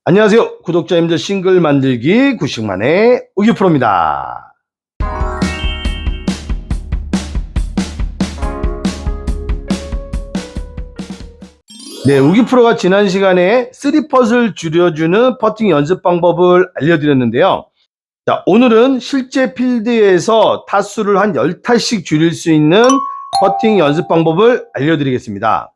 안녕하세요. 구독자님들 싱글 만들기 90만의 우기프로입니다. 네, 우기프로가 지난 시간에 3펫을 줄여주는 퍼팅 연습 방법을 알려드렸는데요. 자, 오늘은 실제 필드에서 타수를 한 10타씩 줄일 수 있는 퍼팅 연습 방법을 알려드리겠습니다.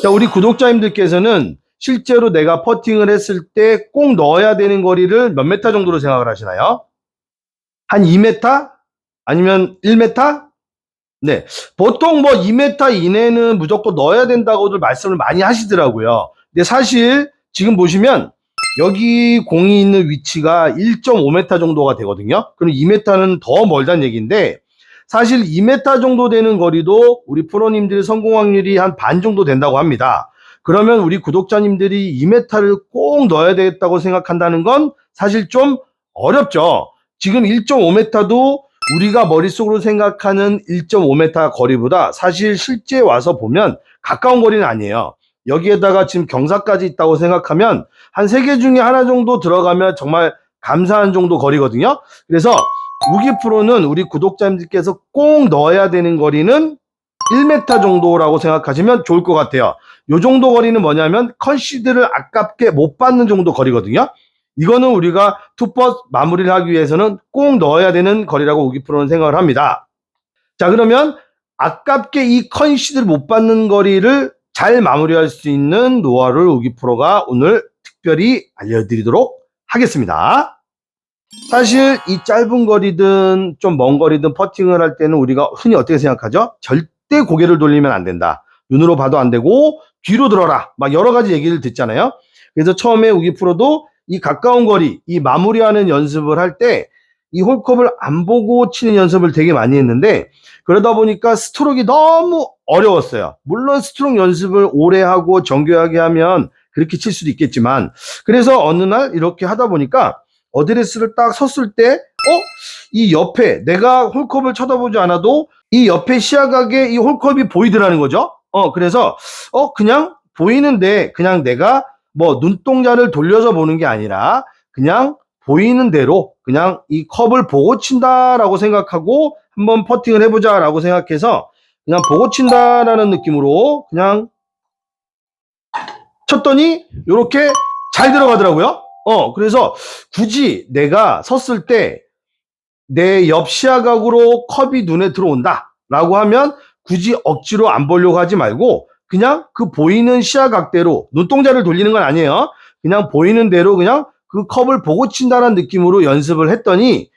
자, 우리 구독자님들께서는 실제로 내가 퍼팅을 했을 때 꼭 넣어야 되는 거리를 몇 메타 정도로 생각을 하시나요? 한 2m? 아니면 1m? 네. 보통 뭐 2m 이내는 무조건 넣어야 된다고들 말씀을 많이 하시더라고요. 근데 사실 지금 보시면 여기 공이 있는 위치가 1.5m 정도가 되거든요. 그럼 2m는 더 멀다는 얘기인데, 사실 2m 정도 되는 거리도 우리 프로님들의 성공 확률이 한 반 정도 된다고 합니다. 그러면 우리 구독자님들이 2m를 꼭 넣어야 되겠다고 생각한다는 건 사실 좀 어렵죠. 지금 1.5m도 우리가 머릿속으로 생각하는 1.5m 거리보다 사실 실제 와서 보면 가까운 거리는 아니에요. 여기에다가 지금 경사까지 있다고 생각하면 한 3개 중에 하나 정도 들어가면 정말 감사한 정도 거리거든요. 그래서 우기프로는 우리 구독자님들께서 꼭 넣어야 되는 거리는 1m 정도라고 생각하시면 좋을 것 같아요. 요 정도 거리는 뭐냐면 컨시드를 아깝게 못 받는 정도 거리거든요. 이거는 우리가 투퍼 마무리를 하기 위해서는 꼭 넣어야 되는 거리라고 우기프로는 생각을 합니다. 자, 그러면 아깝게 이 컨시드를 못 받는 거리를 잘 마무리할 수 있는 노하우를 우기프로가 오늘 특별히 알려드리도록 하겠습니다. 사실 이 짧은 거리든 좀 먼 거리든 퍼팅을 할 때는 우리가 흔히 어떻게 생각하죠? 절대 고개를 돌리면 안 된다. 눈으로 봐도 안 되고 뒤로 들어라. 막 여러 가지 얘기를 듣잖아요. 그래서 처음에 우기프로도 이 가까운 거리, 이 마무리하는 연습을 할 때 이 홀컵을 안 보고 치는 연습을 되게 많이 했는데, 그러다 보니까 스트로크가 너무 어려웠어요. 물론 스트로크 연습을 오래 하고 정교하게 하면 그렇게 칠 수도 있겠지만, 그래서 어느 날 이렇게 하다 보니까 어드레스를 딱 섰을 때 이 옆에 내가 홀컵을 쳐다보지 않아도 이 옆에 시야각에 이 홀컵이 보이더라는 거죠. 그래서 그냥 보이는데 그냥 내가 뭐 눈동자를 돌려서 보는 게 아니라 그냥 보이는 대로 그냥 이 컵을 보고 친다라고 생각하고 한번 퍼팅을 해보자라고 생각해서 그냥 보고 친다라는 느낌으로 그냥 쳤더니 이렇게 잘 들어가더라고요. 그래서 굳이 내가 섰을 때 내 옆 시야각으로 컵이 눈에 들어온다 라고 하면 굳이 억지로 안 보려고 하지 말고 그냥 그 보이는 시야각대로, 눈동자를 돌리는 건 아니에요. 그냥 보이는 대로 그냥 그 컵을 보고 친다는 느낌으로 연습을 했더니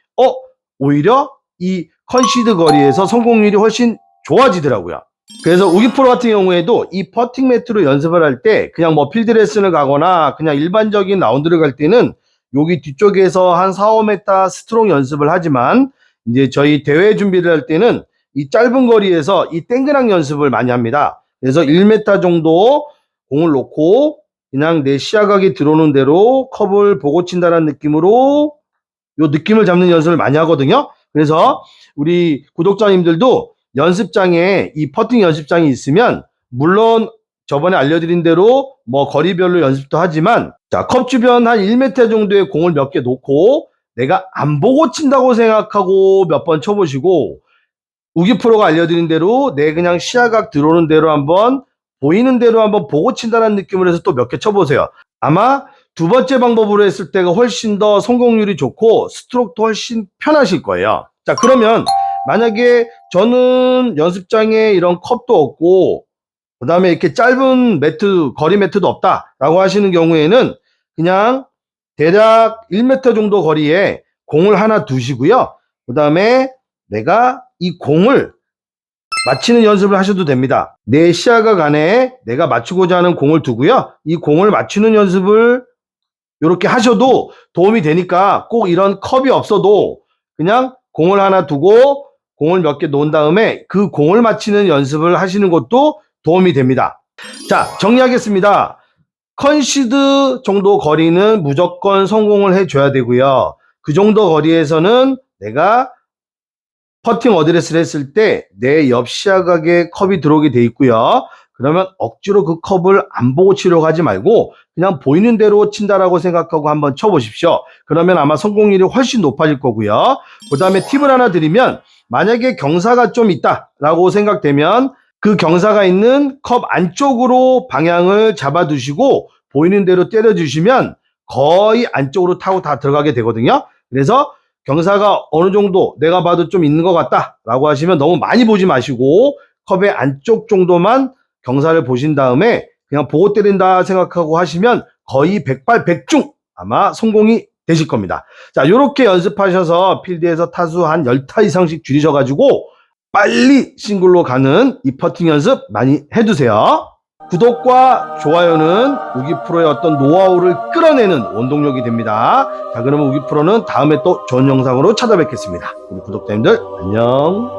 오히려 이 컨시드 거리에서 성공률이 훨씬 좋아지더라고요. 그래서 우기프로 같은 경우에도 이 퍼팅 매트로 연습을 할 때 그냥 뭐 필드 레슨을 가거나 그냥 일반적인 라운드를 갈 때는 여기 뒤쪽에서 한 4, 5m 스트롱 연습을 하지만, 이제 저희 대회 준비를 할 때는 이 짧은 거리에서 이 땡그랑 연습을 많이 합니다. 그래서 1m 정도 공을 놓고 그냥 내 시야각이 들어오는 대로 컵을 보고 친다는 느낌으로 요 느낌을 잡는 연습을 많이 하거든요. 그래서 우리 구독자님들도 연습장에 이 퍼팅 연습장이 있으면 물론 저번에 알려드린 대로 뭐 거리별로 연습도 하지만, 자, 컵 주변 한 1m 정도의 공을 몇 개 놓고 내가 안 보고 친다고 생각하고 몇 번 쳐보시고, 우기프로가 알려드린 대로 내 그냥 시야각 들어오는 대로 한번 보이는 대로 한번 보고 친다는 느낌으로 해서 또 몇 개 쳐보세요. 아마 두 번째 방법으로 했을 때가 훨씬 더 성공률이 좋고 스트로크도 훨씬 편하실 거예요. 자, 그러면 만약에 저는 연습장에 이런 컵도 없고 그 다음에 이렇게 짧은 매트, 거리 매트도 없다 라고 하시는 경우에는 그냥 대략 1m 정도 거리에 공을 하나 두시고요. 그 다음에 내가 이 공을 맞히는 연습을 하셔도 됩니다. 내 시야각 안에 내가 맞추고자 하는 공을 두고요. 이 공을 맞추는 연습을 이렇게 하셔도 도움이 되니까, 꼭 이런 컵이 없어도 그냥 공을 하나 두고 공을 몇 개 놓은 다음에 그 공을 맞히는 연습을 하시는 것도 도움이 됩니다. 자, 정리하겠습니다. 컨시드 정도 거리는 무조건 성공을 해줘야 되고요. 그 정도 거리에서는 내가 퍼팅 어드레스를 했을 때 내 옆 시야각에 컵이 들어오게 돼 있고요. 그러면 억지로 그 컵을 안 보고 치려고 하지 말고 그냥 보이는 대로 친다라고 생각하고 한번 쳐보십시오. 그러면 아마 성공률이 훨씬 높아질 거고요. 그 다음에 팁을 하나 드리면 만약에 경사가 좀 있다라고 생각되면 그 경사가 있는 컵 안쪽으로 방향을 잡아두시고 보이는 대로 때려주시면 거의 안쪽으로 타고 다 들어가게 되거든요. 그래서 경사가 어느 정도 내가 봐도 좀 있는 것 같다라고 하시면 너무 많이 보지 마시고 컵의 안쪽 정도만 경사를 보신 다음에 그냥 보고 때린다 생각하고 하시면 거의 백발백중 아마 성공이 되실 겁니다. 자, 이렇게 연습하셔서 필드에서 타수 한 10타 이상씩 줄이셔가지고 빨리 싱글로 가는 이 퍼팅 연습 많이 해두세요. 구독과 좋아요는 우기프로의 어떤 노하우를 끌어내는 원동력이 됩니다. 자, 그러면 우기프로는 다음에 또 좋은 영상으로 찾아뵙겠습니다. 우리 구독자님들 안녕.